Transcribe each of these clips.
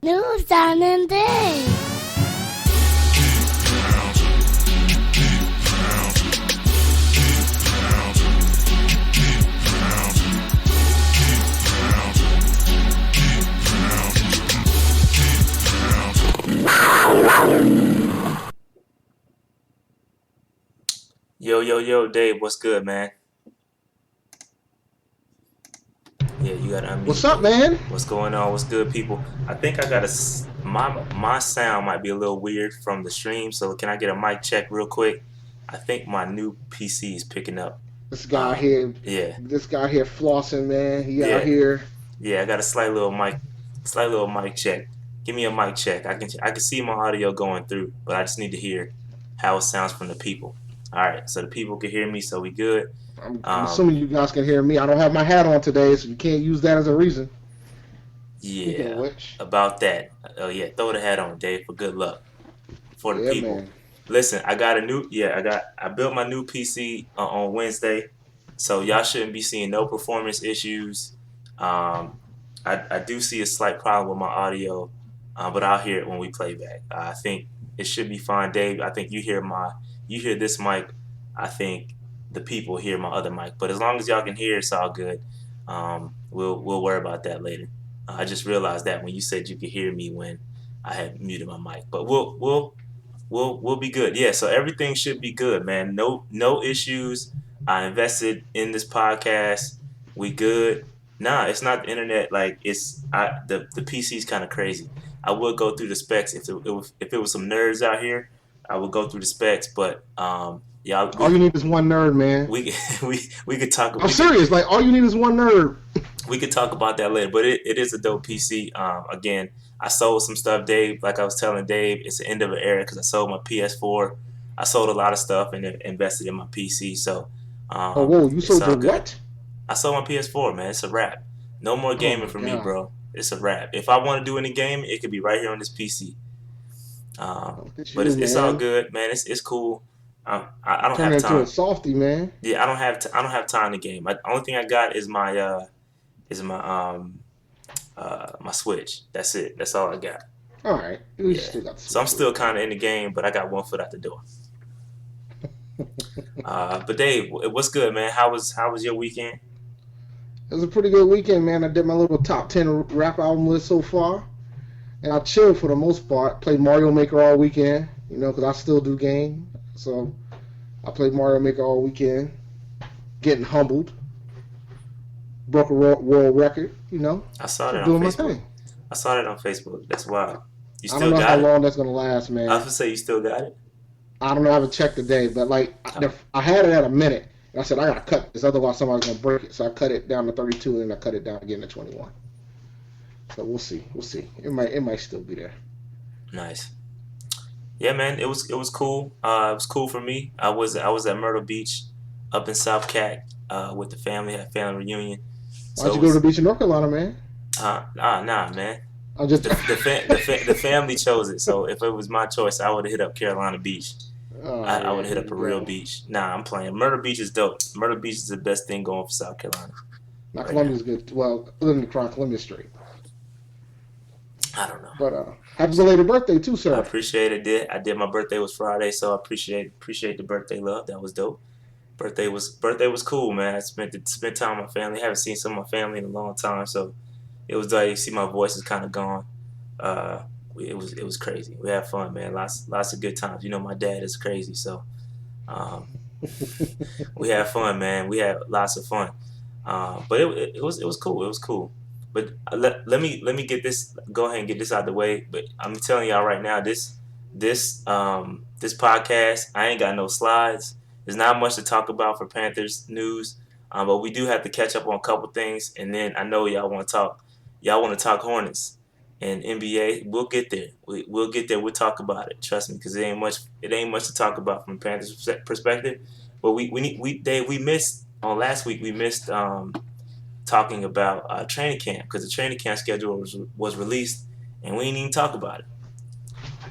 News down and day. Yo, Dave, what's good, man? Yeah, you gotta unmute. What's up, man? What's going on? What's good, people? I think I got my sound might be a little weird from the stream, so can I get a mic check real quick? I think my new PC is picking up. This guy here, Yeah. This guy here flossing, man. He Yeah. out here. Yeah, I got a slight little mic check. Give me a mic check. I can see my audio going through, but I just need to hear how it sounds from the people. All right, so the people can hear me, so we good. I'm assuming you guys can hear me. I don't have my hat on today, so you can't use that as a reason. Speaking of Yeah, which, about that. Oh yeah, throw the hat on, Dave, for good luck for the yeah, people. man. Listen, I built my new PC on Wednesday, so y'all shouldn't be seeing no performance issues. I do see a slight problem with my audio, but I'll hear it when we play back. I think it should be fine, Dave. I think you hear this mic. I think the people hear my other mic, but as long as y'all can hear, it's all good. We'll worry about that later. I just realized that when you said you could hear me when I had muted my mic, but we'll be good. Yeah, so everything should be good, man. No issues. I invested in this podcast. We good. Nah, it's not the internet. Like the PC's kind of crazy. I would go through the specs if it was some nerds out here. I would go through the specs, but y'all. All you need is one nerd, man. We could talk. I'm serious. Like all you need is one nerd. We could talk about that later, but it is a dope PC. Again, I sold some stuff, Dave. Like I was telling Dave, it's the end of an era because I sold my PS4. I sold a lot of stuff and invested in my PC. So, You sold your what? I sold my PS4, man. It's a wrap. No more Oh gaming my for me, God. bro. It's a wrap. If I want to do any gaming, it could be right here on this PC. Look at But you, it's all man. good, man. It's cool. I You don't turn have into a time. softy, man. Yeah, I don't have time to game. Only thing I got is my Switch. That's it. That's all I got. All right. You Yeah. still got the So I'm Switch with still you, kind man. of in the game, but I got one foot out the door. But Dave, what's good, man? How was your weekend? It was a pretty good weekend, man. I did my little top 10 rap album list so far. And I chilled for the most part. Played Mario Maker all weekend, because I still do game. So I played Mario Maker all weekend. Getting humbled. Broke a world record, I saw that just on doing my Facebook. thing. I saw that on Facebook. That's wild. You I don't still know how got it? long that's going to last, I was man. gonna say you still got it. I don't know. I haven't checked today, but like Oh, I had it at a minute. And I said, I got to cut this, otherwise somebody's going to break it. So I cut it down to 32 and I cut it down again to 21. So we'll see. We'll see. It might still be there. nice. Yeah, man. It was cool. It was cool for me. I was at Myrtle Beach, up in South Cat, with the family. Had family reunion. Why'd So you it go to the was beach in North Carolina, man? nah, man. I'm just. The family chose it. So if it was my choice, I would have hit up Carolina Beach. Oh I yeah, would hit here up you a real go. beach. Nah, I'm playing. Myrtle Beach is dope. Myrtle Beach is the best thing going for South Carolina Now right now. Columbia's good. Well, other than the Crown, Columbia's straight. I don't know. But happy belated birthday too, I sir. appreciate it. I did. My birthday was Friday, so I appreciate the birthday love. That was dope. Birthday was cool, man. I spent time with my family. I haven't seen some of my family in a long time, so it was like you see my voice is kind of gone. Uh, it was crazy. We had fun, man. Lots of good times. My dad is crazy, so um, we had fun, man. We had lots of fun. But it was cool. It was cool. But let me get this. Go ahead and get this out of the way. But I'm telling y'all right now, this podcast, I ain't got no slides. There's not much to talk about for Panthers news, but we do have to catch up on a couple things, and then I know y'all want to talk. Y'all want to talk Hornets and NBA. We'll get there. We'll get there. We'll talk about it. Trust me, because it ain't much. It ain't much to talk about from Panthers perspective. But we missed on last week. We missed talking about training camp because the training camp schedule was released, and we didn't even talk about it.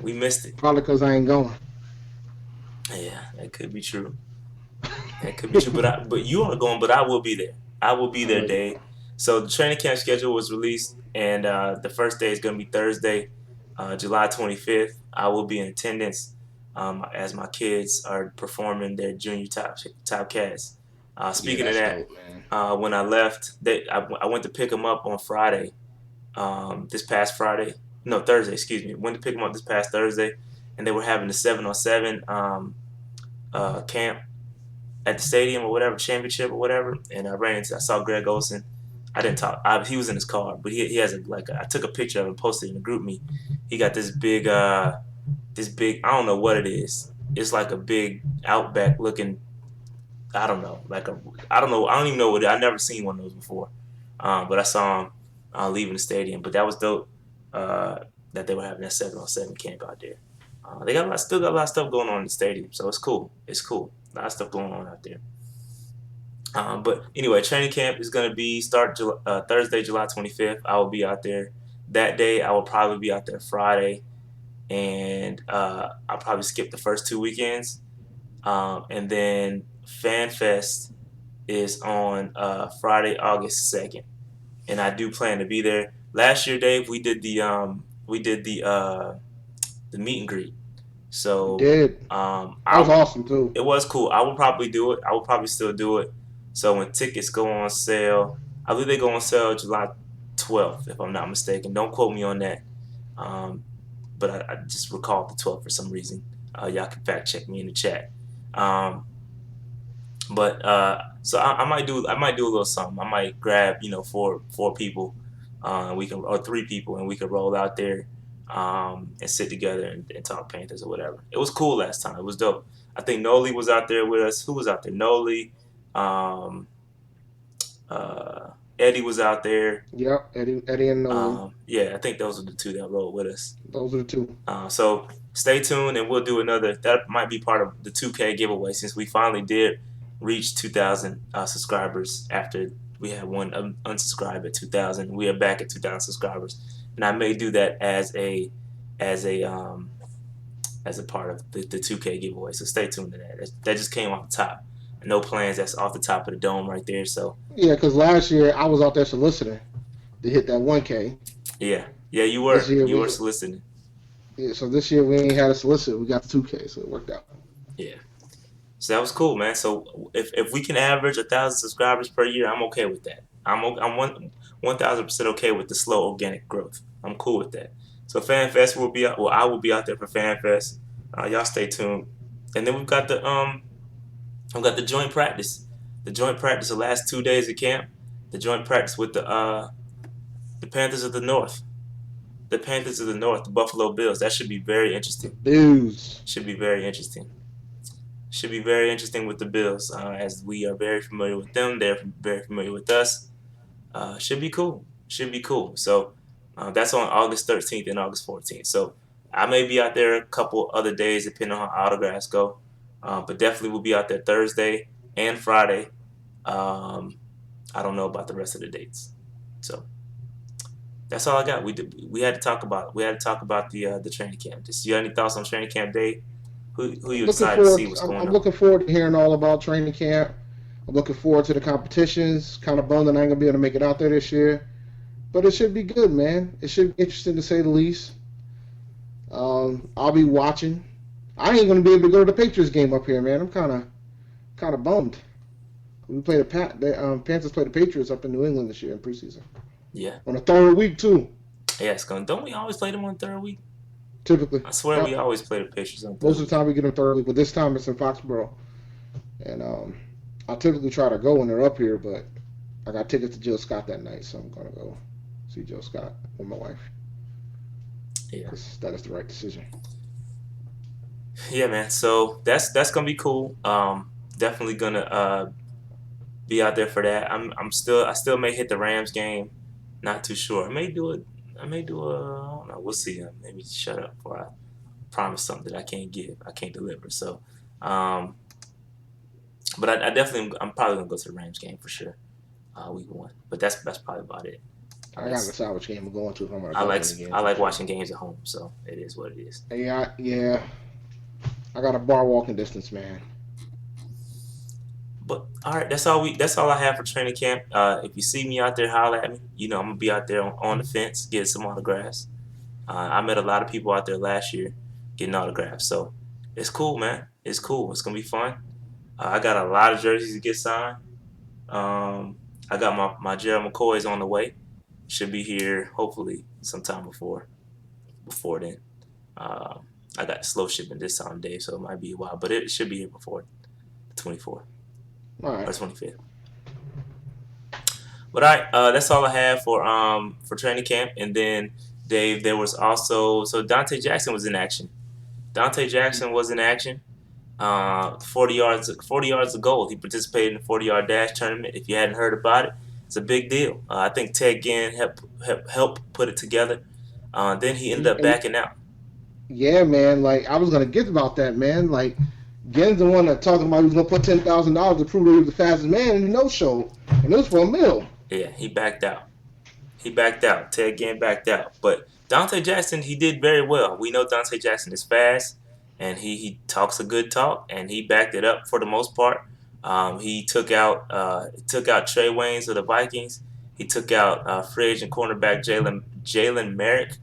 We missed it. Probably because I ain't going. Yeah, that could be true. That could be true. But you aren't going. But I will be there. I will be I'm there, ready. Dave. So the training camp schedule was released, and the first day is going to be Thursday, July 25th. I will be in attendance as my kids are performing their junior top cats. Yeah, Speaking of that's that, dope, man. when I left, I went to pick them up on Friday. This past Friday, no Thursday, excuse me. Went to pick them up this past Thursday, and they were having the 7-on-7 camp at the stadium or whatever, championship or whatever. And I saw Greg Olson. I didn't talk. He was in his car, but he has I took a picture of him, posted it in the group me. He got this big. I don't know what it is. It's like a big Outback looking. I don't know, I don't know. I don't even know what I never seen one of those before. But I saw him leaving the stadium. But that was dope. Uh, that they were having that 7-on-7 camp out there. They still got a lot of stuff going on in the stadium, so it's cool. It's cool. A lot of stuff going on out there. But anyway, training camp is going to be Thursday, July 25th. I will be out there that day. I will probably be out there Friday, and I'll probably skip the first 2 weekends. And then Fan Fest is on Friday, August 2nd, and I do plan to be there. Last year, Dave, we did the meet and greet. You So did. That was I awesome too. it was cool. I will probably do it. I will probably still do it. So when tickets go on sale, I believe they go on sale July 12th, if I'm not mistaken. Don't quote me on that. Um, but I just recall the 12th for some reason. Y'all can fact check me in the chat. Um, but so I might do a little something. I might grab four people, or 3 people, and we can roll out there and sit together and talk Panthers or whatever. It was cool last time. It was dope. I think Noli was out there with us. Who was out there? Noli, um, uh, Eddie was out there. Yep, Eddie and Nolan. Yeah, I think those are the 2 that rolled with us. Those are the two. So stay tuned, and we'll do another. That might be part of the 2K giveaway since we finally did reach 2,000 subscribers after one unsubscribe at 2,000. We are back at 2,000 subscribers, and I may do that as a part of the 2K giveaway. So stay tuned to that. That just came off the top. No plans. That's off the top of the dome right there. So Yeah, because last year I was out there soliciting to hit that 1K. yeah, you were. This year You were soliciting. Yeah, so this year we ain't had a solicit. We got the 2K, so it worked out. Yeah. So that was cool, man. So if we can average 1,000 subscribers per year, I'm okay with that. I'm 1,000% okay with the slow organic growth. I'm cool with that. So FanFest will be out. Well, I will be out there for FanFest. Y'all stay tuned. And then we've got the joint practice. The joint practice the last 2 days of camp. The joint practice with the Panthers of the North. The Panthers of the North, the Buffalo Bills. That should be very interesting. Bills. Should be very interesting. Should be very interesting with the Bills, as we are very familiar with them. They're very familiar with us. Should be cool. Should be cool. So that's on August 13th and August 14th. So I may be out there a couple other days, depending on how autographs go. But definitely we'll be out there Thursday and Friday. I don't know about the rest of the dates. So that's all I got. We had to talk about the training camp. Just you got any thoughts on training camp day? Who you excited to see what's going on? I'm looking forward to hearing all about training camp. I'm looking forward to the competitions. Kind of bummed that I ain't gonna be able to make it out there this year, but it should be good, man. It should be interesting to say the least. I'll be watching. I ain't gonna be able to go to the Patriots game up here, man. I'm kind of bummed. We play the Panthers play the Patriots up in New England this year in preseason. Yeah. On the third week too. Yeah, it's going. Don't we always play them on the third week? Typically. I swear we always play the Patriots on third. Most of the time we get them third week, but this time it's in Foxborough. And I typically try to go when they're up here, but I got tickets to Jill Scott that night, so I'm gonna go see Jill Scott with my wife. Yeah. 'Cause that is the right decision. Yeah, man. So that's gonna be cool. Definitely gonna be out there for that. I still may hit the Rams game. Not too sure. I may do I don't know. We'll see. Maybe shut up before I promise something that I can't give. I can't deliver. So, but I'm probably gonna go to the Rams game for sure. Week 1. But that's probably about it. I got to decide which game I'm going to. If I'm gonna go I like watching games at home, so it is what it is. Yeah. I got a bar walking distance, man. But all right, that's all I have for training camp. If you see me out there, holler at me. You know I'm gonna be out there on the fence, getting some autographs. I met a lot of people out there last year getting autographs, so it's cool, man. It's cool. It's gonna be fun. I got a lot of jerseys to get signed. I got my Gerald McCoy's on the way. Should be here hopefully sometime before then. I got slow shipping this time of day, so it might be a while, but it should be here before the 24th. All right. Or 25th. But all right, that's all I have for training camp. And then Dave, there was also Dante Jackson was in action. 40 yards of goal. He participated in the 40-yard dash tournament. If you hadn't heard about it, it's a big deal. I think Ted Ginn helped put it together. Then he ended up backing out. Yeah, man. Like I was gonna get about that, man. Like Ginn's the one that talking about he was gonna put $10,000 to prove that he was the fastest man in the no-show, and it was for $1 million. Yeah, he backed out. Ted Ginn backed out. But Dante Jackson, he did very well. We know Dante Jackson is fast, and he talks a good talk, and he backed it up for the most part. He took out Trey Waynes of the Vikings. He took out Fridge and cornerback Jalen Merrick,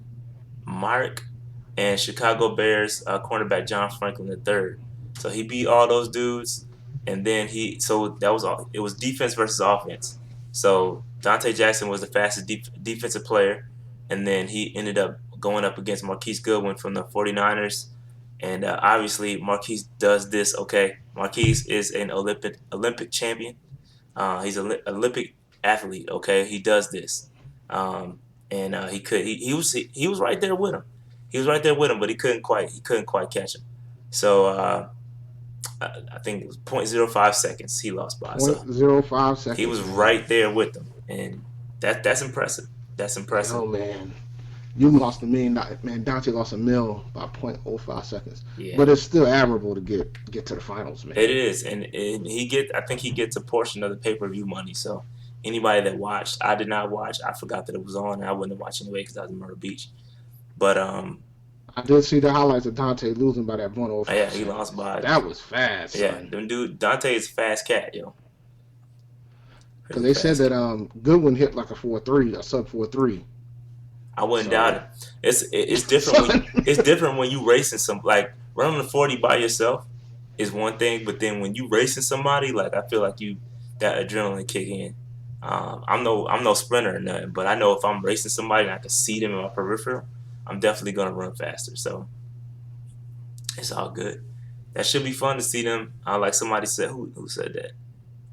and Chicago Bears cornerback John Franklin III. So he beat all those dudes, and then that was all. It was defense versus offense. So Dante Jackson was the fastest defensive player, and then he ended up going up against Marquise Goodwin from the 49ers. And obviously Marquise does this okay. Marquise is an Olympic champion. He's an Olympic athlete, okay? He does this. And he was right there with him. He was right there with him, but he couldn't quite catch him. So I think it was 0.05 seconds he lost by. 0.05 seconds. He was right there with them, and that's impressive. That's impressive. Oh man, you lost $1 million. Man, Dante lost $1 million by 0.05 seconds. Yeah. But it's still admirable to get to the finals, man. It is, and I think he gets a portion of the pay-per-view money. So anybody that watched, I did not watch. I forgot that it was on. And I wouldn't have watched anyway because I was in Myrtle Beach. But I did see the highlights of Dante losing by that 105. yeah, he lost by. That was fast. Yeah, son. Dante is a fast cat, yo. Because they said that Goodwin hit like a 4.3, a sub 4.3. I wouldn't doubt it. It's different. It's different when you racing some, like running the 40 by yourself is one thing, but then when you racing somebody, like I feel like that adrenaline kick in. I'm no sprinter or nothing, but I know if I'm racing somebody and I can see them in my peripheral, I'm definitely gonna run faster. So it's all good. That should be fun to see them. Like somebody said, who said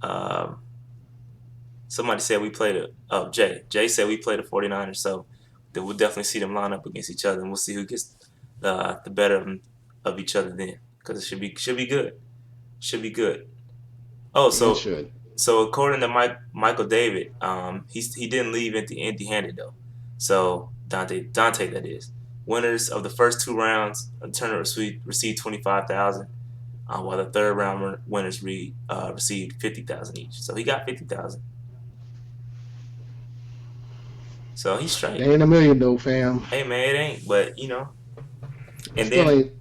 that? Somebody said we played Jay. Jay said we played the 49ers, so that we'll definitely see them line up against each other, and we'll see who gets the better of each other then, because it should be good. Should be good. Oh, so according to Michael David, he didn't leave empty-handed though. So Dante that is. Winners of the first 2 rounds of the tournament received $25,000, while the third round winners received $50,000 each. So he got $50,000. So he's straight. It ain't $1 million though, fam. Hey man, it ain't. But you know, and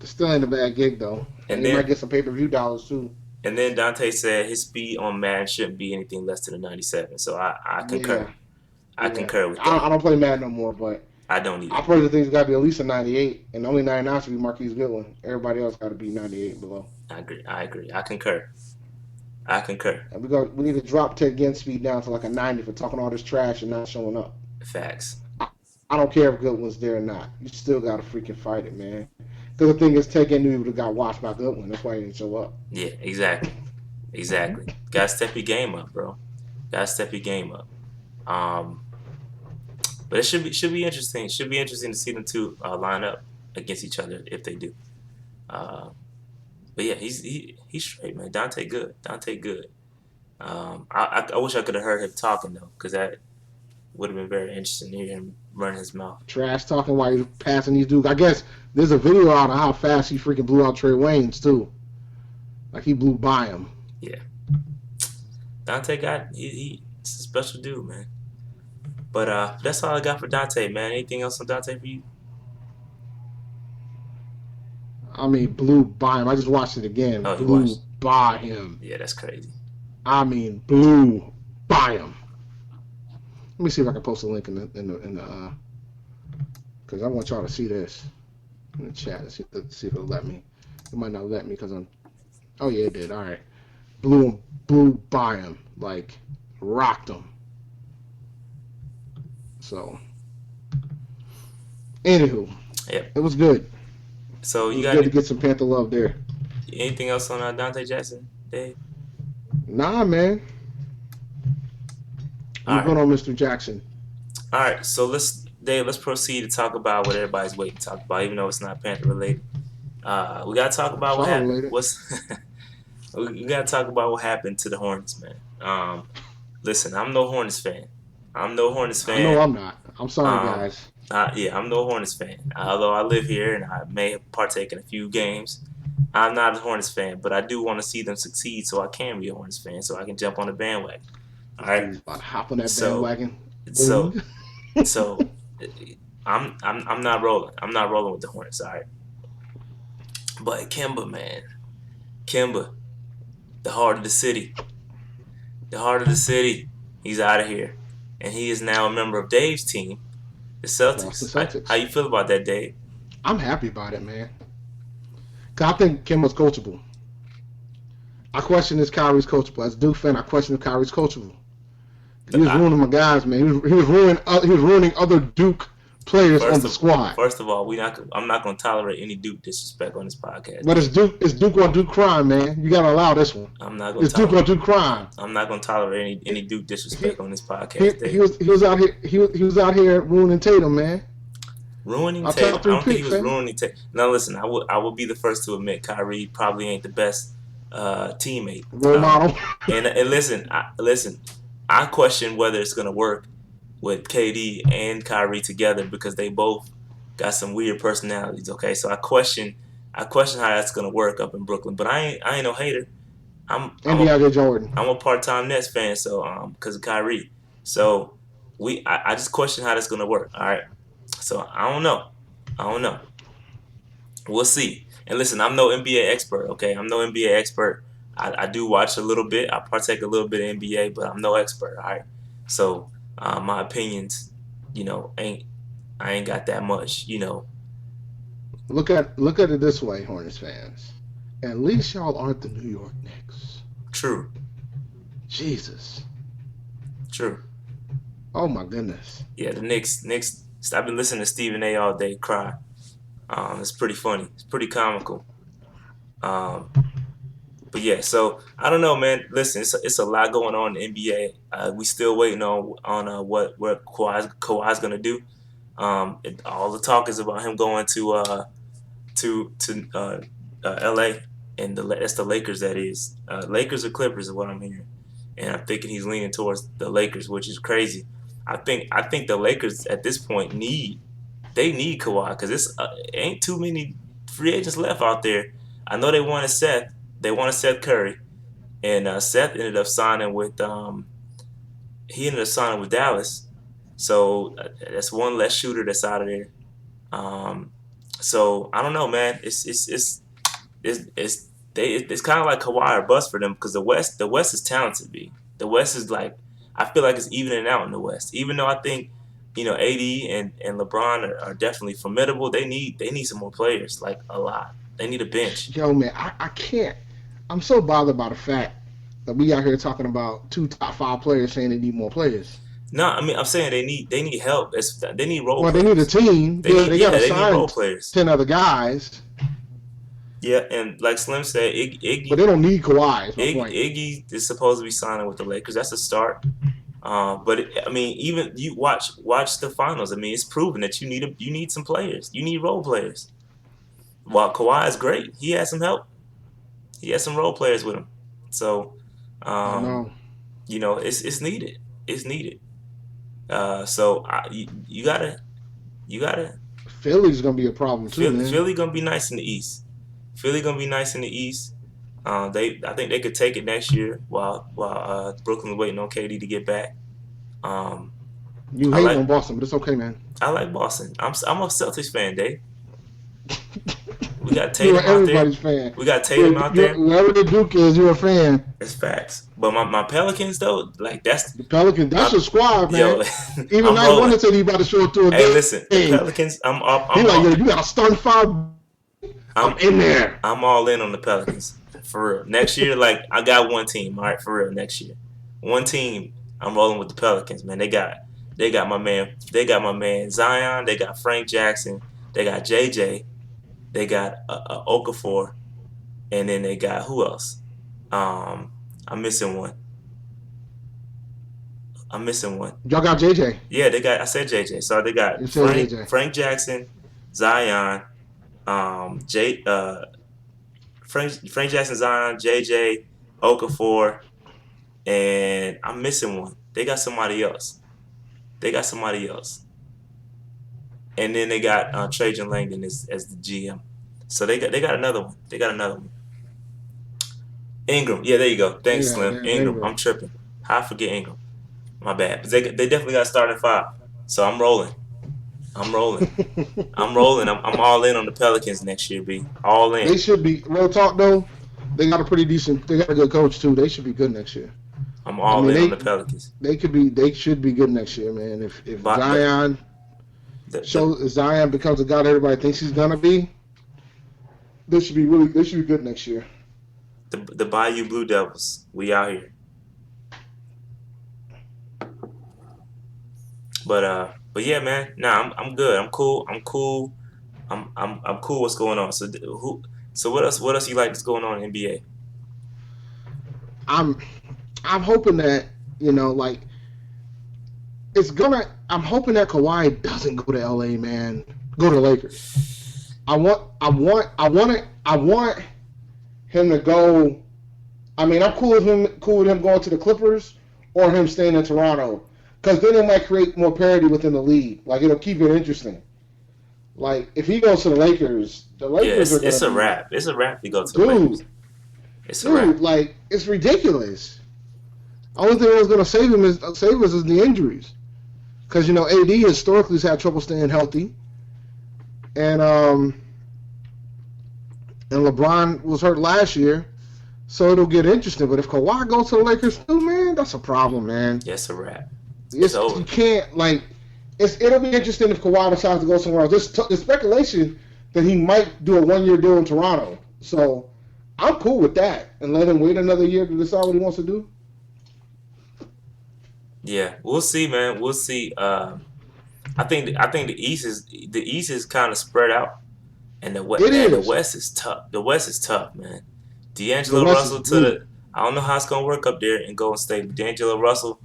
still ain't a bad gig though. And they might get some pay-per-view dollars too. And then Dante said his speed on Madden shouldn't be anything less than a 97. So I concur. Yeah. I concur with that. I don't play Madden no more, but I don't either. I probably think it's got to be at least a 98, and only 99 should be Marquise Goodwin. Everybody else got to be 98 below. I agree. I concur. And we need to drop Ted Ginn speed down to like a 90 for talking all this trash and not showing up. Facts. I don't care if Goodwin's there or not. You still got to freaking fight it, man. Because the thing is, Ted Ginn knew he would have got watched by Goodwin. That's why he didn't show up. Yeah, exactly. Got to step your game up, bro. Got to step your game up. But it should be interesting. It should be interesting to see them two line up against each other if they do. But yeah, he's straight, man. Dante good. I wish I could have heard him talking though, because that would have been very interesting to hear him run his mouth. Trash talking while he's passing these dudes. I guess there's a video out of how fast he freaking blew out Trey Waynes too. Like he blew by him. Yeah. Dante he's a special dude, man. But that's all I got for Dante, man. Anything else on Dante for you? I mean, blew by him. I just watched it again. Oh, blew by him. Yeah, that's crazy. I mean, blew by him. Let me see if I can post a link in the because I want y'all to see this in the chat. Let's see if it'll let me. It might not let me because I'm. Oh yeah, it did. All right, blew by him, like rocked him. So, anywho, yep, it was good. So you got to get some Panther love there. Anything else on Dante Jackson, Dave? Nah, man. What's going on, Mr. Jackson? All right, so let's proceed to talk about what everybody's waiting to talk about, even though it's not Panther related. We gotta talk about what happened. We gotta talk about what happened to the Hornets, man. Listen, I'm no Hornets fan. I know I'm not. I'm sorry, guys. Yeah, I'm no Hornets fan. Although I live here and I may partake in a few games, I'm not a Hornets fan. But I do want to see them succeed, so I can be a Hornets fan, so I can jump on the bandwagon. All right, about to hop on that bandwagon. So, I'm not rolling. I'm not rolling with the Hornets. All right, but Kemba, man, the heart of the city, he's out of here, and he is now a member of Dave's team, the Celtics. How you feel about that, Dave? I'm happy about it, man. Cause I think Kemba's coachable. I question if Kyrie's coachable. As a Duke fan, I question if Kyrie's coachable. He was ruining my guys, man. He was ruining other Duke players on the squad. First of all, I'm not going to tolerate any Duke disrespect on this podcast. But it's Duke on Duke crime, man. You got to allow this one. It's Duke on Duke crime. I'm not going to tolerate any Duke disrespect on this podcast. He was out here ruining Tatum, man. Ruining Tatum. I don't think he was ruining Tatum. Now listen, I will be the first to admit Kyrie probably ain't the best teammate. Role model. And listen. I question whether it's going to work with KD and Kyrie together because they both got some weird personalities. Okay, so I question how that's going to work up in Brooklyn. But I ain't no hater. I'm DeAndre Jordan. I'm a part-time Nets fan, so because of Kyrie. So I just question how that's gonna work. All right. So I don't know. We'll see. And listen, I'm no NBA expert. Okay, I'm no NBA expert. I do watch a little bit. I partake a little bit of NBA, but I'm no expert. All right. So my opinions, I ain't got that much. Look at it this way, Hornets fans. At least y'all aren't the New York Knicks. True. Jesus. True. Oh my goodness. Yeah, the Knicks. I've been listening to Stephen A. all day cry. It's pretty funny. It's pretty comical. But yeah, so I don't know, man. Listen, it's a lot going on in the NBA. We still waiting on what Kawhi's gonna do. All the talk is about him going to LA, and that's the Lakers. That is Lakers or Clippers is what I'm hearing, and I'm thinking he's leaning towards the Lakers, which is crazy. I think the Lakers at this point need Kawhi because it's ain't too many free agents left out there. I know they wanted Seth. They wanted Seth Curry, and Seth ended up signing with Dallas. So that's one less shooter that's out of there. So I don't know, man. It's kind of like Kawhi or bust for them because the West is talented. The West is like I feel like it's evening out in the West. Even though I think AD and LeBron are definitely formidable, they need some more players, like a lot. They need a bench. Yo, man, I can't. I'm so bothered by the fact that we out here talking about 2 top 5 players saying they need more players. No, I mean I'm saying they need help. They need role. Well, players. They need a team. They got to sign role players. 10 other guys. Yeah, and like Slim said, Iggy. But they don't need Kawhi. Iggy is supposed to be signing with the Lakers. That's a start. But even you watch the finals. I mean, it's proven that you need some players. You need role players. While Kawhi is great, he has some help. He has some role players with him. So, it's needed. It's needed. So you gotta. Philly's gonna be a problem too. Philly gonna be nice in the East. I think they could take it next year while Brooklyn's waiting on KD to get back. You hate on Boston, but it's okay, man. I like Boston. I'm a Celtics fan, Dave. We got Tatum out there. Fan. We got Tatum out there. Whoever the Duke is, you're a fan. It's facts. But my Pelicans though, like that's the Pelicans. That's your squad, man. Yo, even I wanted to say he about to show it to a game. Hey, listen, the Pelicans. You got a starting 5. I'm in there. I'm all in on the Pelicans for real. Next year, like I got one team. All right, for real. Next year, one team. I'm rolling with the Pelicans, man. They got my man. They got my man Zion. They got Frank Jackson. They got JJ. They got Okafor, and then they got who else? I'm missing one. Y'all got JJ. Yeah, I said JJ. So they got Frank Jackson, Zion, Frank Jackson, Zion, JJ, Okafor, and I'm missing one. They got somebody else. And then they got Trajan Langdon as the GM. So they got another one. Ingram. Yeah, there you go. Thanks, Slim. Ingram. I'm tripping. How I forget Ingram? My bad. But they definitely got starting 5. So I'm rolling. I'm all in on the Pelicans next year, B. All in. They should be. Real talk, though. They got a good coach, too. They should be good next year. I'm all in on the Pelicans. They should be good next year, man. If Zion... Zion becomes the guy that everybody thinks he's gonna be, they should be good next year. The Bayou Blue Devils, we out here. But yeah, man. Nah, I'm good. I'm cool. I'm cool. What's going on? So what else you like that's going on in NBA? I'm hoping that I'm hoping that Kawhi doesn't go to LA, man. Go to the Lakers. I want him to go. I mean, I'm cool with him going to the Clippers or him staying in Toronto, because then it might create more parity within the league. Like, it'll keep it interesting. Like, if he goes to the Lakers are going to it's a wrap. It's a wrap if he goes to the Lakers. It's a wrap. Like, it's ridiculous. Only thing that's going to save us is the injuries, because AD historically has had trouble staying healthy, and LeBron was hurt last year, so it'll get interesting. But if Kawhi goes to the Lakers too, man, that's a problem, man. Yes, a wrap. It's over. You can't it'll be interesting if Kawhi decides to go somewhere else. There's speculation that he might do a 1-year deal in Toronto, so I'm cool with that and let him wait another year to decide what he wants to do. Yeah, we'll see, man. We'll see. I think the East is kind of spread out, and the West is tough. The West is tough, man. D'Angelo Russell I don't know how it's gonna work up there in Golden State, but D'Angelo Russell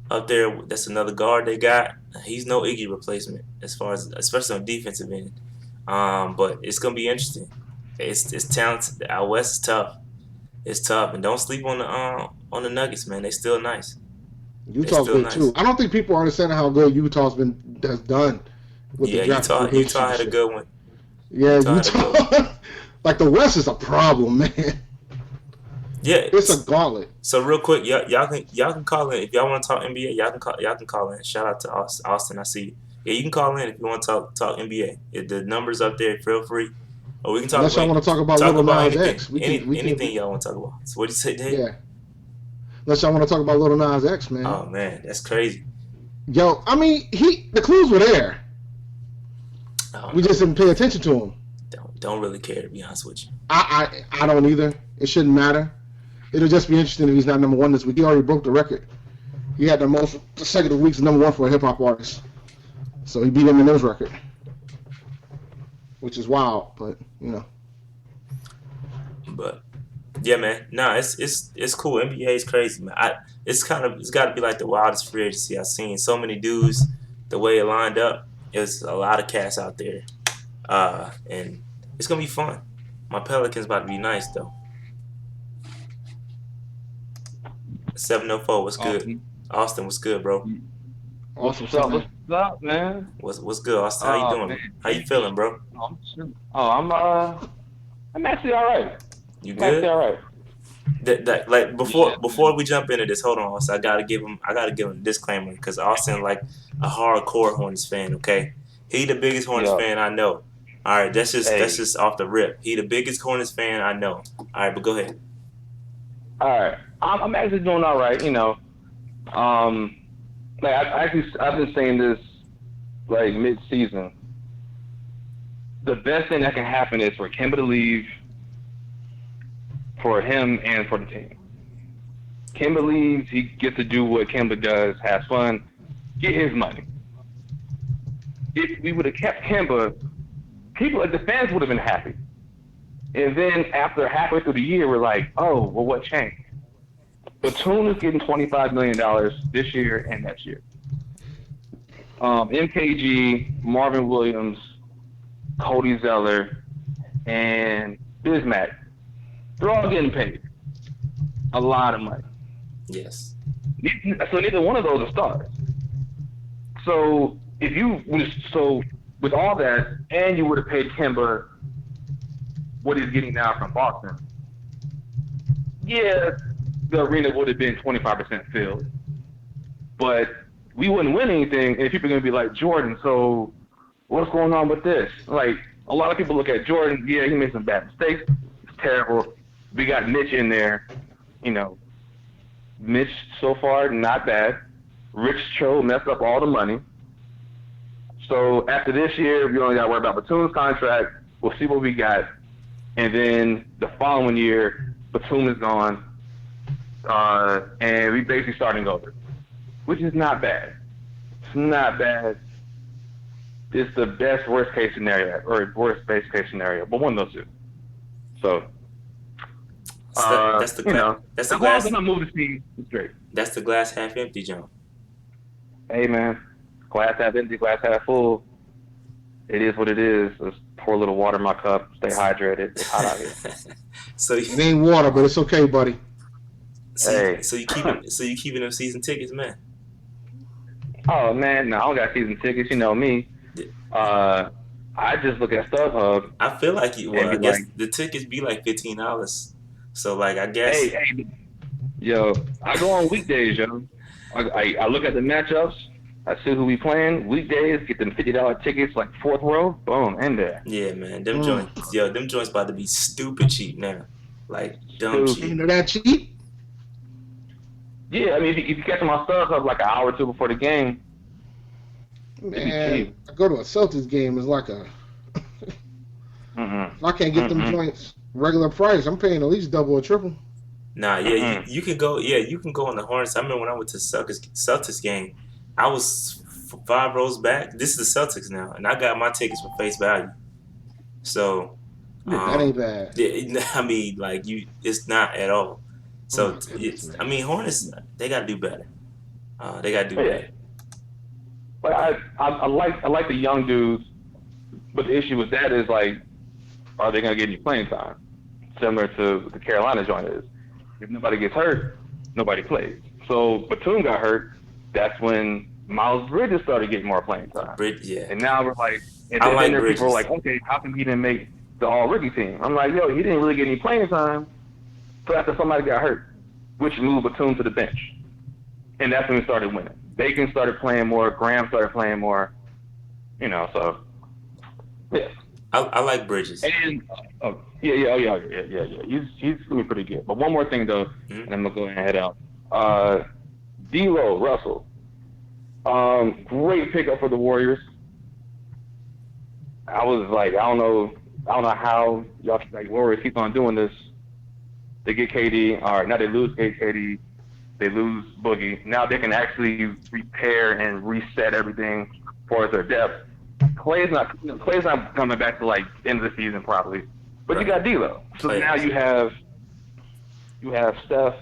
up there, that's another guard they got. He's no Iggy replacement especially on defensive end. But it's gonna be interesting. It's talented. Our West is tough. It's tough, and don't sleep on the Nuggets, man. They still nice. Utah's good too. I don't think people understand how good Utah's has done with the draft. Utah had a good one. Yeah, Utah. Like the West is a problem, man. Yeah, it's a gauntlet. So real quick, y'all can call in if y'all want to talk NBA. Y'all can call in. Shout out to Austin. I see you. Yeah, you can call in if you want to talk NBA. If the numbers up there, feel free. Or we can talk. Unless y'all want to talk about Little Nas X. Anything y'all want to talk about. So what did you say, Dave? Yeah. Unless y'all want to talk about Little Nas X, man. Oh man, that's crazy. Yo, I mean, the clues were there. We just didn't pay attention to them. Don't really care, to be honest with you. I don't either. It shouldn't matter. It'll just be interesting if he's not number one this week. He already broke the record. He had the most consecutive weeks number one for a hip hop artist. So he beat Eminem's record, which is wild, but But yeah, man. Nah, it's cool. NBA is crazy, man. It's got to be like the wildest free agency I've seen. So many dudes, the way it lined up, there's a lot of cats out there, and it's gonna be fun. My Pelicans about to be nice though. 704, what's good? Austin, what's good, bro? Awesome. What's up, man? What's good, Austin? How you doing? Man. How you feeling, bro? I'm actually all right. You good? Actually all right. Like before we jump into this, hold on. So I gotta give him a disclaimer because Austin like a hardcore Hornets fan. Okay, he the biggest Hornets fan I know. All right, that's just off the rip. He the biggest Hornets fan I know. All right, but go ahead. All right, I'm actually doing all right. I've been saying this like mid-season. The best thing that can happen is for Kemba to leave, for him and for the team. Kemba leaves, he gets to do what Kemba does, has fun, get his money. If we would have kept Kemba, the fans would have been happy. And then after halfway through the year, we're like, oh, well, what changed? Batum is getting $25 million this year and next year. MKG, Marvin Williams, Cody Zeller, and Bismack, they're all getting paid a lot of money. Yes. So neither one of those are stars. So with all that, and you would have paid Kemba what he's getting now from Boston, yeah, the arena would have been 25% filled. But we wouldn't win anything, and people are going to be like, Jordan, so what's going on with this? Like, a lot of people look at Jordan, yeah, he made some bad mistakes. It's terrible. We got Mitch in there. Mitch so far, not bad. Rich Cho messed up all the money. So after this year, we only got to worry about Batum's contract. We'll see what we got. And then the following year, Batum is gone. And we basically starting over, which is not bad. It's not bad. It's the best worst case scenario, or worst base case scenario, but one of those two. So that's the glass. That's the glass. As long as I move the team, it's great. That's the glass half empty, John. Hey man, glass half empty, glass half full. It is what it is. Just pour a little water in my cup. Stay hydrated. It's hot out here. It ain't water, but it's okay, buddy. So you keeping them season tickets, man? Oh man, no, I don't got season tickets. You know me. I just look at StubHub. I feel like I guess the tickets be like $15. So like I guess. Hey, Yo, I go on weekdays, yo. I look at the matchups. I see who we playing. Weekdays, get them $50 tickets, like fourth row. Boom, in there. Yeah, man. Them joints about to be stupid cheap now. Like dumb Dude. cheap. Ain't that cheap? Yeah, I mean, if you catch them on stuff like an hour or two before the game, Man, I go to a Celtics game, it's like a. If I can't get them joints regular price, I'm paying at least double or triple. Nah, yeah, you can go. Yeah, you can go on the Hornets. I remember when I went to Celtics game, I was 5 rows back. This is the Celtics now, and I got my tickets for face value. So That ain't bad. I mean, like it's not at all. So goodness, man. I mean, Hornets, they got to do better. They got to do better. But I like the young dudes, but the issue with that is like, are they gonna get any playing time? Similar to what the Carolina joint is. If nobody gets hurt, nobody plays. So Batum got hurt. That's when Miles Bridges started getting more playing time. Yeah. And now we're like, and I then like there Bridges. people are like, okay, how come he didn't make the all-rookie team? I'm like, yo, he didn't really get any playing time. So after somebody got hurt, which moved Batum to the bench, and that's when we started winning. Bacon started playing more. Graham started playing more. You know, so yeah. I like Bridges. And yeah. He's doing pretty good. But one more thing though, and I'm gonna go ahead and head out. D'Lo Russell, great pickup for the Warriors. I was like, I don't know how y'all like Warriors keep on doing this. They get KD, all right. Now they lose KD, they lose Boogie. Now they can actually repair and reset everything for their depth. Clay's not coming back to like end of the season probably, but you got D'Lo. So now you have Steph,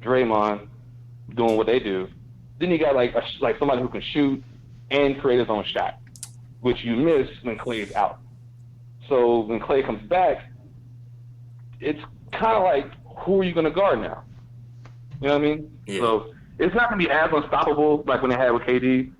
Draymond doing what they do. Then you got like somebody who can shoot and create his own shot, which you miss when Clay's out. So when Clay comes back, it's kind of like, who are you going to guard now? You know what I mean? Yeah. So it's not going to be as unstoppable like when they had with KD,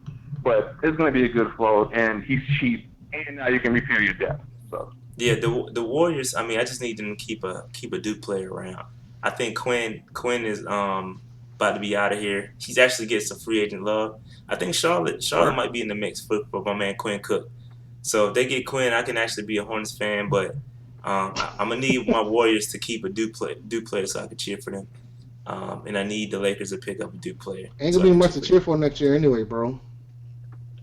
but it's going to be a good flow, and he's cheap, and now you can repair your depth. So yeah, the Warriors. I mean, I just need them to keep a Duke player around. I think Quinn is about to be out of here. He's actually getting some free agent love. I think Charlotte might be in the mix for my man Quinn Cook. So if they get Quinn, I can actually be a Hornets fan, but I'm gonna need my Warriors to keep a Duke player so I can cheer for them. And I need the Lakers to pick up a Duke player. Ain't gonna be much to cheer for next year anyway, bro.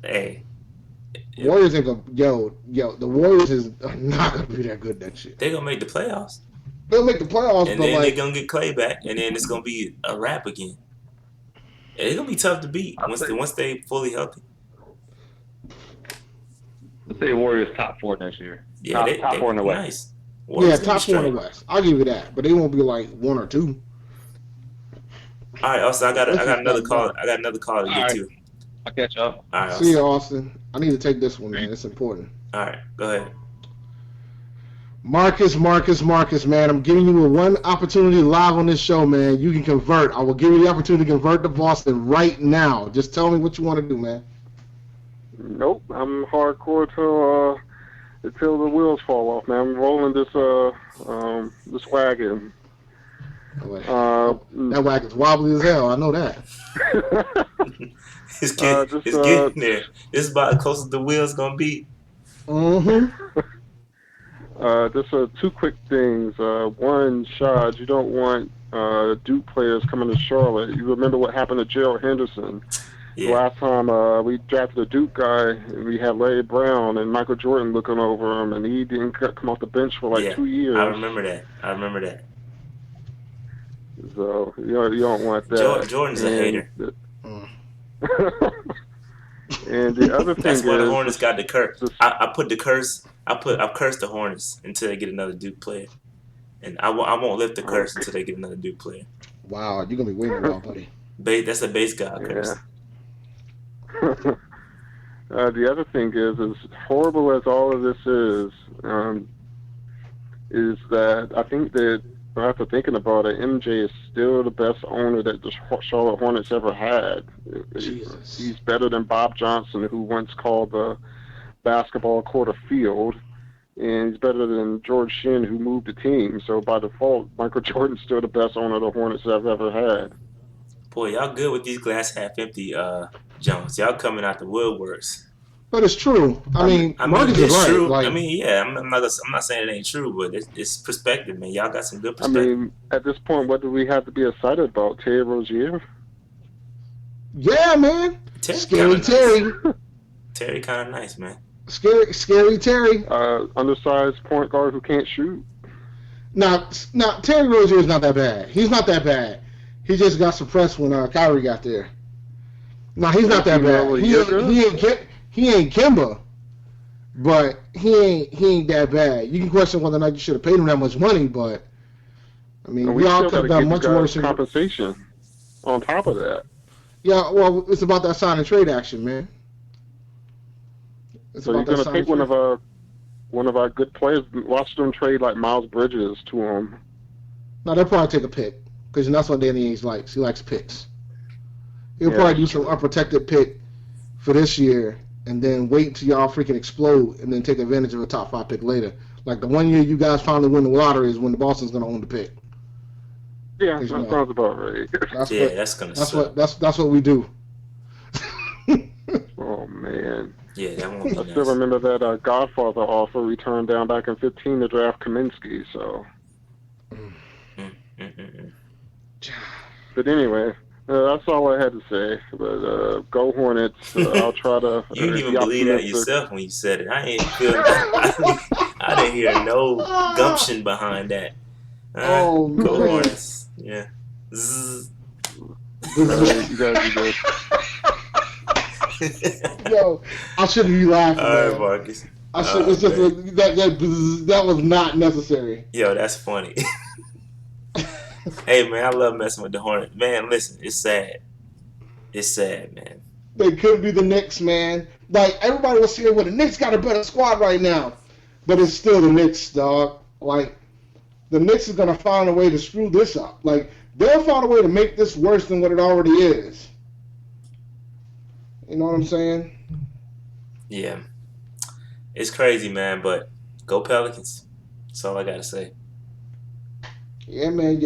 Hey, Warriors ain't gonna the Warriors are not gonna be that good next year. They're gonna make the playoffs. They'll make the playoffs, and but then like, they're gonna get Clay back, and then it's gonna be a wrap again. It's gonna be tough to beat once they fully healthy. let's say Warriors top 4 next year. Yeah, top 4 in the West. Nice. Warriors gonna top be 4 in the straight. West. I'll give you that, but they won't be like 1 or 2. All right, Austin, I got another call. I got another call to get to. I'll catch up. All right, See you, Austin. I need to take this one, man. It's important. All right, go ahead. Marcus, man. I'm giving you one opportunity live on this show, man. You can convert. I will give you the opportunity to convert to Boston right now. Just tell me what you want to do, man. Nope, I'm hardcore till the wheels fall off, man. I'm rolling this wagon. That wagon's wobbly as hell. I know that. It's getting there. This is about as close as the wheel's gonna be. Just 2 quick things. One, Rashad, you don't want Duke players coming to Charlotte. You remember what happened to Gerald Henderson? Yeah. Last time we drafted a Duke guy, we had Larry Brown and Michael Jordan looking over him, and he didn't come off the bench for 2 years. I remember that. So you don't want that. Jordan's a hater. And the other thing That's why the is, Hornets got the curse. I've cursed the Hornets until they get another Duke player, and I won't lift the curse until they get another Duke player. Wow, you're gonna be waiting a while, buddy. That's a base guy curse. The other thing is, as horrible as all of this is that I think that after thinking about it, MJ is still the best owner that the Charlotte Hornets ever had. Jesus. He's better than Bob Johnson, who once called the basketball court a field. and he's better than George Shinn, who moved the team. So by default, Michael Jordan's still the best owner the Hornets have ever had. Boy, y'all good with these glass half empty Jones. Y'all coming out the woodworks. But it's true. I mean, Marcus is it's right. true. Like, I mean, yeah, I'm not saying it ain't true, but it's perspective, man. Y'all got some good I perspective. mean, at this point, what do we have to be excited about? Terry Rozier? yeah, man. Terry Scary kinda nice. Terry. Terry kind of nice, man. Scary Terry. Undersized point guard who can't shoot. Now, Terry Rozier is not that bad. He's not that bad. He just got suppressed when Kyrie got there. No, he's not that bad. He ain't Kimba, but he ain't that bad. You can question whether or not you should have paid him that much money, but I mean, we all could have done much worse. Compensation on top of that. Yeah, well, it's about that sign and trade action, man. So you're gonna take one of our good players, watch them trade like Miles Bridges to him. No, they'll probably take a pick because that's what Danny Ainge likes. He likes picks. He'll probably do some unprotected pick for this year, and then wait until y'all freaking explode, and then take advantage of a top 5 pick later. Like the one year you guys finally win the lottery is when the Boston's gonna own the pick. Yeah, that sounds about right. That's what we do. Oh man. Yeah, that won't be I nice. still remember that Godfather offer we turned down back in 2015 to draft Kaminsky. So. But anyway. That's all I had to say. But go Hornets. I'll try to. You didn't even believe that yourself when you said it. I ain't feel. I didn't hear no gumption behind that. Oh, go man. Hornets. Yeah. Zzz. You guys do Yo, I shouldn't be laughing. All right, man. Marcus. I should. It's just that was not necessary. Yo, that's funny. Hey, man, I love messing with the Hornets. Man, listen, it's sad. It's sad, man. They could be the Knicks, man. Like, everybody was saying, well, the Knicks got a better squad right now. But it's still the Knicks, dog. Like, the Knicks is going to find a way to screw this up. Like, they'll find a way to make this worse than what it already is. You know what I'm saying? Yeah. It's crazy, man, but go Pelicans. That's all I got to say. Yeah, man.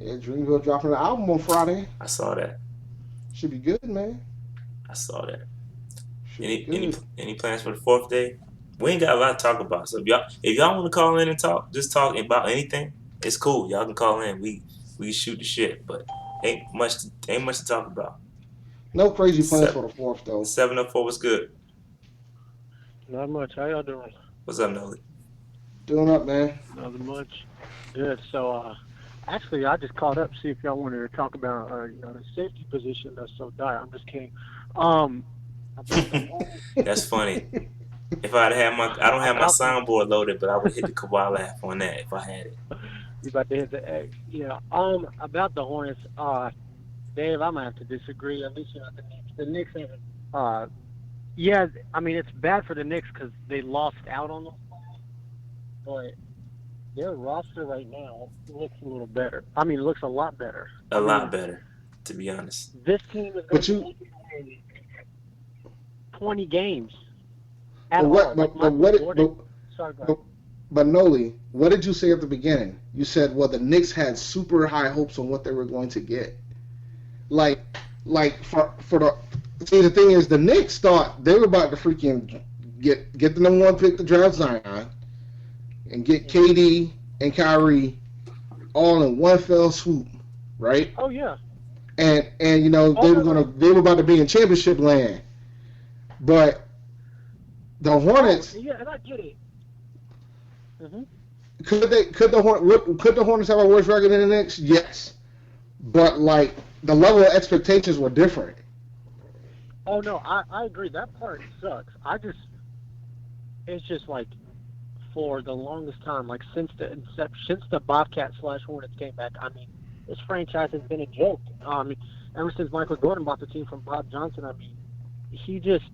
Yeah, Dreamville dropping an album on Friday. I saw that. Should be good, man. I saw that. Should be good. Any plans for the 4th day? We ain't got a lot to talk about. So if y'all want to call in and talk, just talk about anything. It's cool. Y'all can call in. We can shoot the shit, but ain't much to talk about. No crazy plans for the 4th, though. 704 was good. Not much. How y'all doing? What's up, Nolly? Doing up, man. Nothing much. Good. So, actually, I just called up to see if y'all wanted to talk about, the safety position that's so dire. I'm just kidding. That's funny. If I had I don't have my soundboard loaded, but I would hit the Kawhi laugh on that if I had it. You about to hit the X. Yeah. About the Hornets, Dave, I might have to disagree. At least not the Knicks. The Knicks haven't. Yeah, I mean it's bad for the Knicks because they lost out on them, but their roster right now looks a little better. I mean, it looks a lot better. A lot better, to be honest. This team is going to win 20 games. But Noli, what did you say at the beginning? You said, well, the Knicks had super high hopes on what they were going to get. Like the thing is, the Knicks thought they were about to freaking get the number 1 pick to draft Zion and get KD and Kyrie all in one fell swoop, right? Oh yeah. And they were about to be in championship land, but the Hornets. Yeah, and I get it. Mm-hmm. Could the Hornets have a worse record than the Knicks? Yes, but like the level of expectations were different. Oh no, I agree. That part sucks. It's just like for the longest time, like since the inception, since the Bobcat/Hornets came back. I mean, this franchise has been a joke. Ever since Michael Jordan bought the team from Bob Johnson, he's just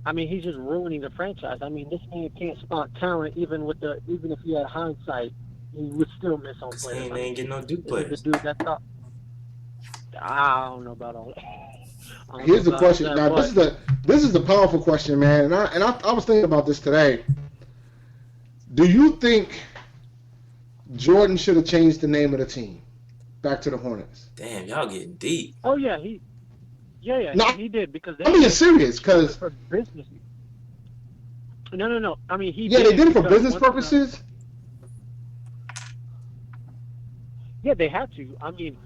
ruining the franchise. I mean, this man can't spot talent even if he had hindsight, he would still miss on Because players. he ain't getting no Duke players. The dude that thought. I don't know about all that. Here's the question. Now, this is the powerful question, man. And I was thinking about this today. Do you think Jordan should have changed the name of the team back to the Hornets? Damn, y'all getting deep. Oh yeah, he did because I'm being serious because for business. No. I mean, he they did it for business once purposes. Yeah, they had to. I mean,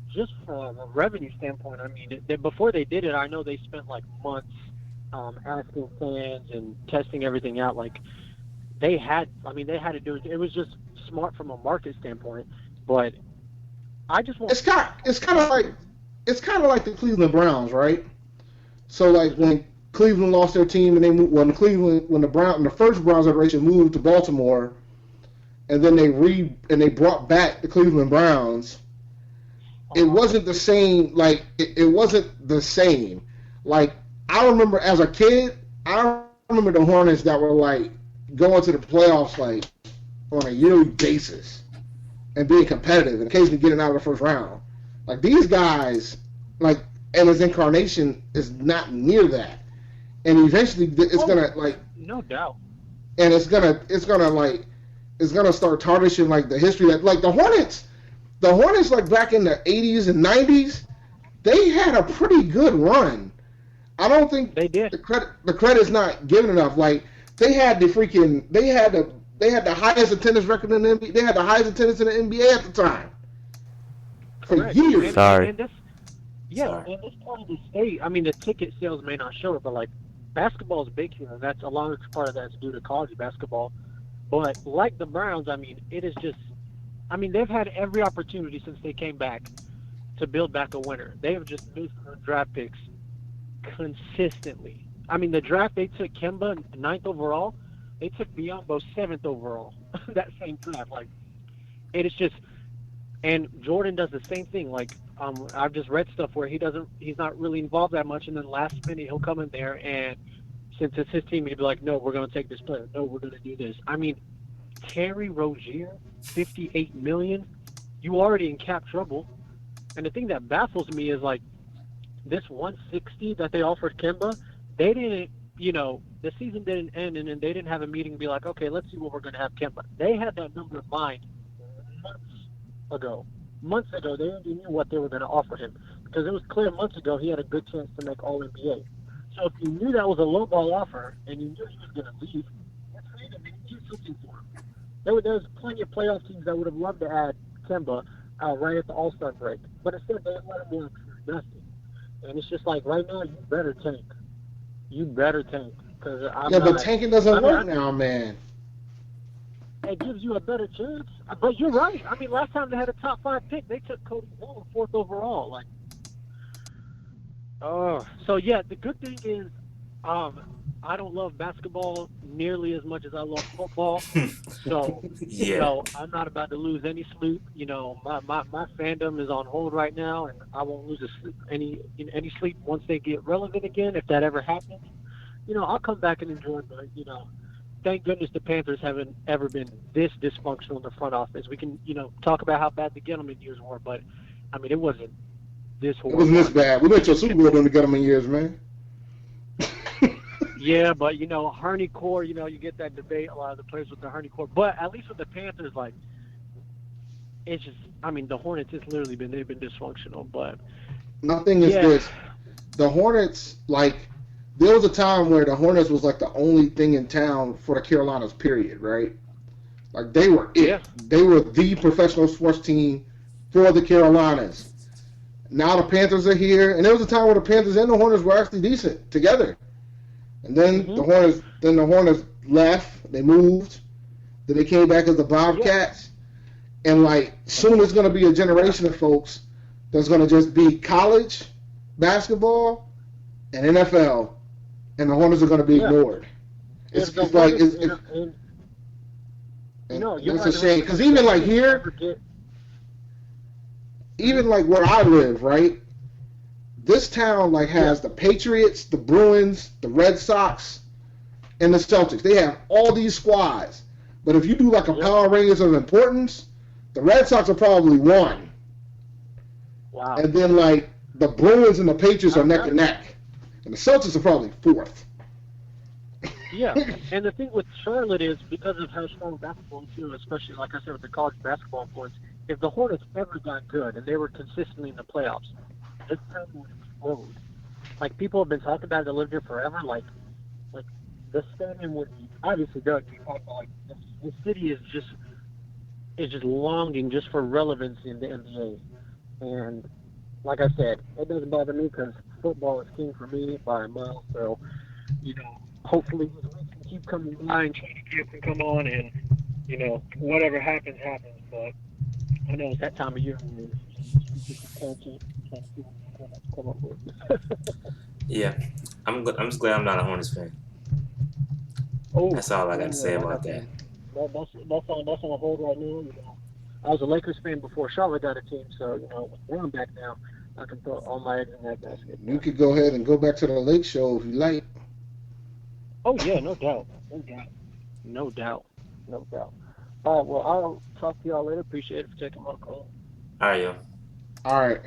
just from a revenue standpoint, I mean, before they did it, I know they spent like months asking fans and testing everything out. Like they had to do it. It was just smart from a market standpoint. But I just want. It's kind of like the Cleveland Browns, right? So like when Cleveland lost their team and they moved, when the first Browns generation moved to Baltimore, and then they brought back the Cleveland Browns. It wasn't the same. Like it wasn't the same. Like I remember as a kid, I remember the Hornets that were like going to the playoffs like on a yearly basis and being competitive and occasionally getting out of the first round. Like these guys, like, and his incarnation is not near that. And eventually it's gonna like no doubt. And it's gonna start tarnishing like the history that like the Hornets like back in the 80s and 90s, they had a pretty good run. I don't think they did. The credit's not given enough. Like they had the highest attendance record in the NBA. They had the highest attendance in the NBA at the time. For Correct. years. Sorry. And this part of the state, I mean, the ticket sales may not show it, but like basketball is big here, and that's a large part of that's due to college basketball. But like the Browns, I mean, it is just, I mean, they've had every opportunity since they came back to build back a winner. They have just missed their draft picks consistently. I mean, the draft they took Kemba 9th overall, they took Biyombo 7th overall. That same draft, like, it is just, and Jordan does the same thing. Like, I've just read stuff where he's not really involved that much, and then last minute he'll come in there and since it's his team, he'd be like, no, we're going to take this player. No, we're going to do this. I mean, Terry Rozier, $58 million. You already in cap trouble. And the thing that baffles me is like this 160 that they offered Kemba. They didn't, the season didn't end, and then they didn't have a meeting and be like, okay, let's see what we're going to have Kemba. They had that number in mind months ago. They already knew what they were going to offer him because it was clear months ago he had a good chance to make All NBA. So if you knew that was a low-ball offer and you knew he was going to leave, that's right. I mean, do something for him. There was plenty of playoff teams that would have loved to add Kemba right at the All-Star break. But instead, they let him walk for nothing. And it's just like, right now, you better tank. But tanking doesn't work now, man. It gives you a better chance. But you're right. I mean, last time they had a top 5 pick, they took Cody Hill 4th overall. Like, so yeah, the good thing is, I don't love basketball nearly as much as I love football. So, I'm not about to lose any sleep. My fandom is on hold right now, and I won't lose any sleep once they get relevant again. If that ever happens, I'll come back and enjoy it. But thank goodness the Panthers haven't ever been this dysfunctional in the front office. We can, talk about how bad the Gettleman years were, but I mean, it wasn't this horrible. It wasn't this bad. We went to a Super Bowl during the Gettleman years, man. Yeah, but Herney core, you get that debate a lot of the players with the Herney core. But at least with the Panthers, like, it's just, I mean, the Hornets, they've been dysfunctional. But nothing is this. The Hornets, like, there was a time where the Hornets was like the only thing in town for the Carolinas, period, right? Like they were it. Yeah. They were the professional sports team for the Carolinas. Now the Panthers are here, and there was a time where the Panthers and the Hornets were actually decent together. And then the Hornets left. They moved. Then they came back as the Bobcats. Yeah. And like soon there's going to be a generation of folks that's going to just be college basketball and NFL, and the Hornets are going to be ignored. It's a shame because even like here, even like where I live, right? This town like has the Patriots, the Bruins, the Red Sox, and the Celtics. They have all these squads. But if you do like a power rankings of importance, the Red Sox are probably 1. Wow. And then like the Bruins and the Patriots are neck and neck. And the Celtics are probably 4th. Yeah, and the thing with Charlotte is because of how strong basketball too, especially like I said with the college basketball influence. If the Hornets ever got good and they were consistently in the playoffs, this town would explode. Like people have been talking about it, they lived here forever. Like the stadium would be obviously Doug. You talk about like the city is just longing just for relevancy in the NBA. And like I said, it doesn't bother me because football is king for me by a mile. So hopefully we can keep coming by and training camp can come on, and whatever happens happens. But I know it's that time of year where trying to see what they come up with. Yeah, I'm just glad I'm not a Hornets fan. That's all I got to say about that. That's on hold right now. I was a Lakers fan before Charlotte got a team, so where I'm back now, I can throw all my eggs in that basket. You could go ahead and go back to the Lake Show if you like. Oh yeah, no doubt. All right, well, I'll talk to y'all later. Appreciate it for taking my call. All right, yo. All right.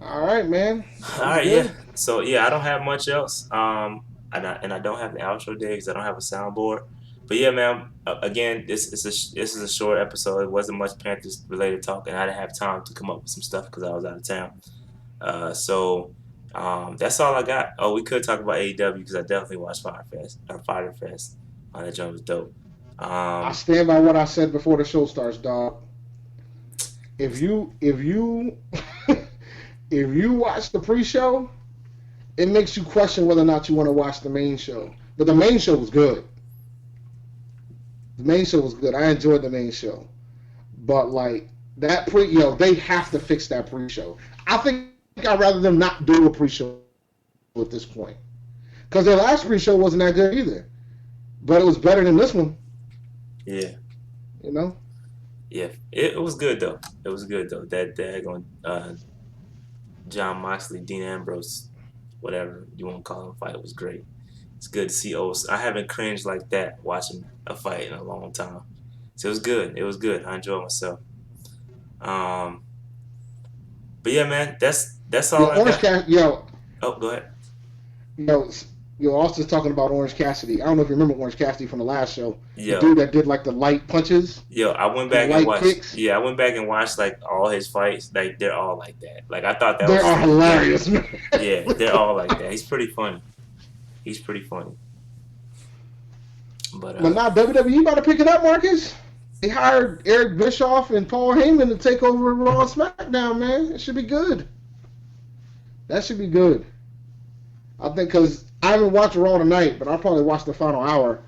All right, man. All right, yeah. So yeah, I don't have much else. And I don't have the outro day because I don't have a soundboard. But yeah, man. Again, this is a short episode. It wasn't much Panthers related talk, and I didn't have time to come up with some stuff because I was out of town. So that's all I got. Oh, we could talk about AEW because I definitely watched Fyter Fest. That joint was dope. I stand by what I said before the show starts, dog. If you if you watch the pre-show, it makes you question whether or not you want to watch the main show. But the main show was good. I enjoyed the main show. But like that they have to fix that pre-show. I think I'd rather them not do a pre-show at this point. Because their last pre-show wasn't that good either. But it was better than this one. Yeah. Yeah, it was good though. That daggone John Moxley, Dean Ambrose, whatever you want to call him, fight was great. It's good to see I haven't cringed like that watching a fight in a long time. So it was good. I enjoyed myself. But yeah, man, that's all I got. Oh, go ahead. Austin's talking about Orange Cassidy. I don't know if you remember Orange Cassidy from the last show. Yo. The dude that did like the light punches. I went back and watched. Kicks. Yeah, I went back and watched like all his fights. Like they're all like that. Like I thought that they are hilarious. Yeah, they're all like that. He's pretty funny. But now WWE about to pick it up, Marcus. They hired Eric Bischoff and Paul Heyman to take over Raw and SmackDown, man. It should be good. That should be good. I think because I haven't watched Raw tonight, but I'll probably watch the final hour.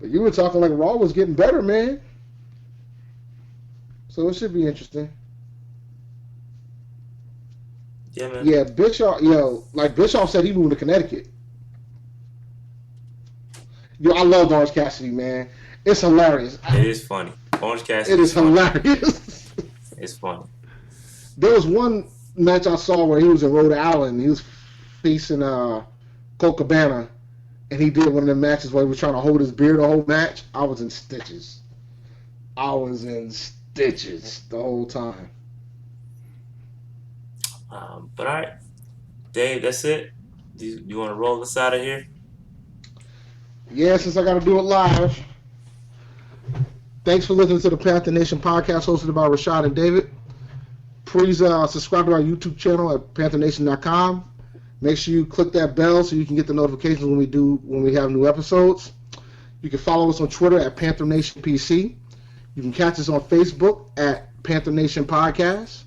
But you were talking like Raw was getting better, man. So it should be interesting. Yeah, man. Yeah, Bischoff, like Bischoff said he moved to Connecticut. I love Orange Cassidy, man. It's hilarious. It is funny. Orange Cassidy. It is hilarious. It's funny. There was one match I saw where he was in Rhode Island. He was facing Colt Cabana, and he did one of the matches where he was trying to hold his beer the whole match. I was in stitches the whole time. But all right, Dave, that's it. Do you want to roll us out of here? Yeah, since I got to do it live. Thanks for listening to the Panther Nation podcast hosted by Rashad and David. Please subscribe to our YouTube channel at panthernation.com. Make sure you click that bell so you can get the notifications when we have new episodes. You can follow us on Twitter at Panther Nation PC. You can catch us on Facebook at Panther Nation Podcast.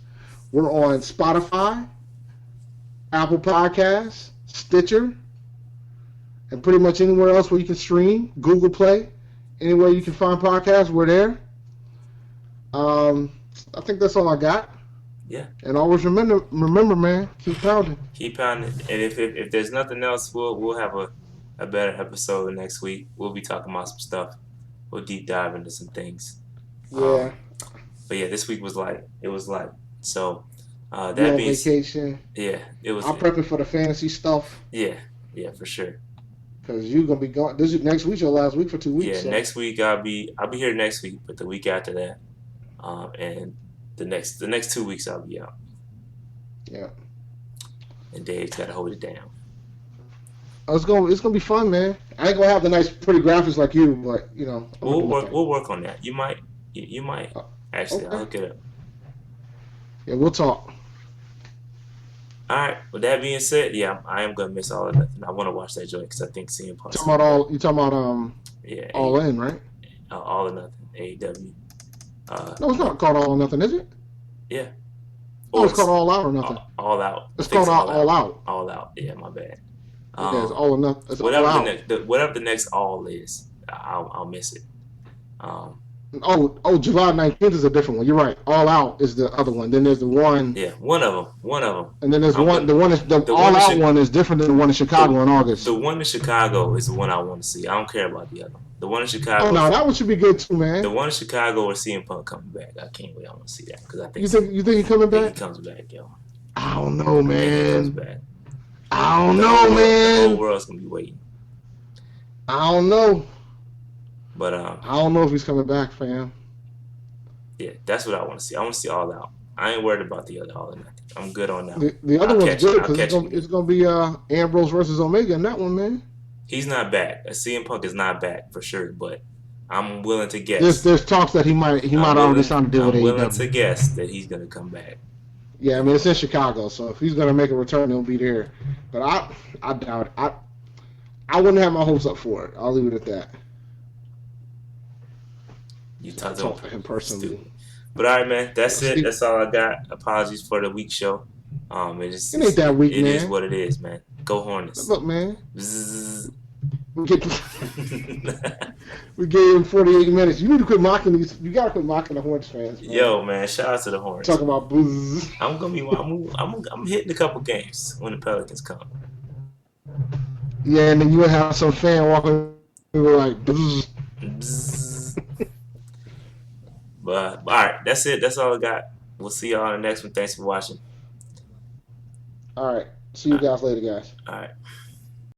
We're on Spotify, Apple Podcasts, Stitcher, and pretty much anywhere else where you can stream. Google Play, anywhere you can find podcasts, we're there. I think that's all I got. Yeah. And always remember, man, keep pounding. Keep pounding. And if there's nothing else, we'll have a better episode next week. We'll be talking about some stuff. We'll deep dive into some things. Yeah. But yeah, this week was light. It was light. So that being vacation. Yeah, it was. I'm prepping for the fantasy stuff. Yeah, for sure. Because you're gonna be gone. This is next week's your last week for 2 weeks. Yeah, so. Next week I'll be here next week, but the week after that, and the next 2 weeks I'll be out. Yeah. and Dave's got to hold it down. It's gonna be fun, man. I ain't gonna have the nice, pretty graphics like you, but you know, We'll work on that. You might. Actually, okay. I'll look it up. Yeah, we'll talk. All right. With that being said, yeah, I am gonna miss All or Nothing. I want to watch that joint because I think CM Punk. You talking about yeah, All In, right? All or Nothing, AEW. No, it's not called All or Nothing, is it? Yeah. Oh, it's called All Out or Nothing. All Out. It's called All Out. All Out. Yeah, my bad. Yeah, it's All or Nothing. It's whatever All Out. whatever the next All is, I'll miss it. July 19th is a different one. You're right. All Out is the other one. Then there's the one. Yeah, one of them. And then there's the All Out one is different than the one in Chicago in August. The one in Chicago is the one I want to see. I don't care about the other one. The one in Chicago. Oh no, that one should be good too, man. The one in Chicago or CM Punk coming back. I can't wait. I want to see that because I think. You think he's coming back? He comes back, yo. I don't know, man. He comes back. I don't know, man. The whole world's gonna be waiting. I don't know. But I don't know if he's coming back, fam. Yeah, that's what I want to see. I want to see All Out. I ain't worried about the other All or Nothing. I'm good on that. The other one's good because it's gonna be Ambrose versus Omega in that one, man. He's not back. CM Punk is not back for sure, but I'm willing to guess. There's talks that he might already signed a deal with AEW. I'm willing to guess that he's gonna come back. Yeah, I mean it's in Chicago, so if he's gonna make a return, he'll be there. But I doubt it. I wouldn't have my hopes up for it. I'll leave it at that. You talk to him personally. Stupid. But all right, man. That's it. That's all I got. Apologies for the week show. It ain't that weak, man. It is what it is, man. Go Hornets. Look, man. We gave him 48 minutes. You need to quit mocking these. You gotta quit mocking the Hornets fans, man. Yo, man. Shout out to the Hornets. Talking about buzz. I'm hitting a couple games when the Pelicans come. Yeah, and then you would have some fan walking like buzz. But all right, that's it. That's all I got. We'll see y'all on the next one. Thanks for watching. All right. See you guys later, guys. All right.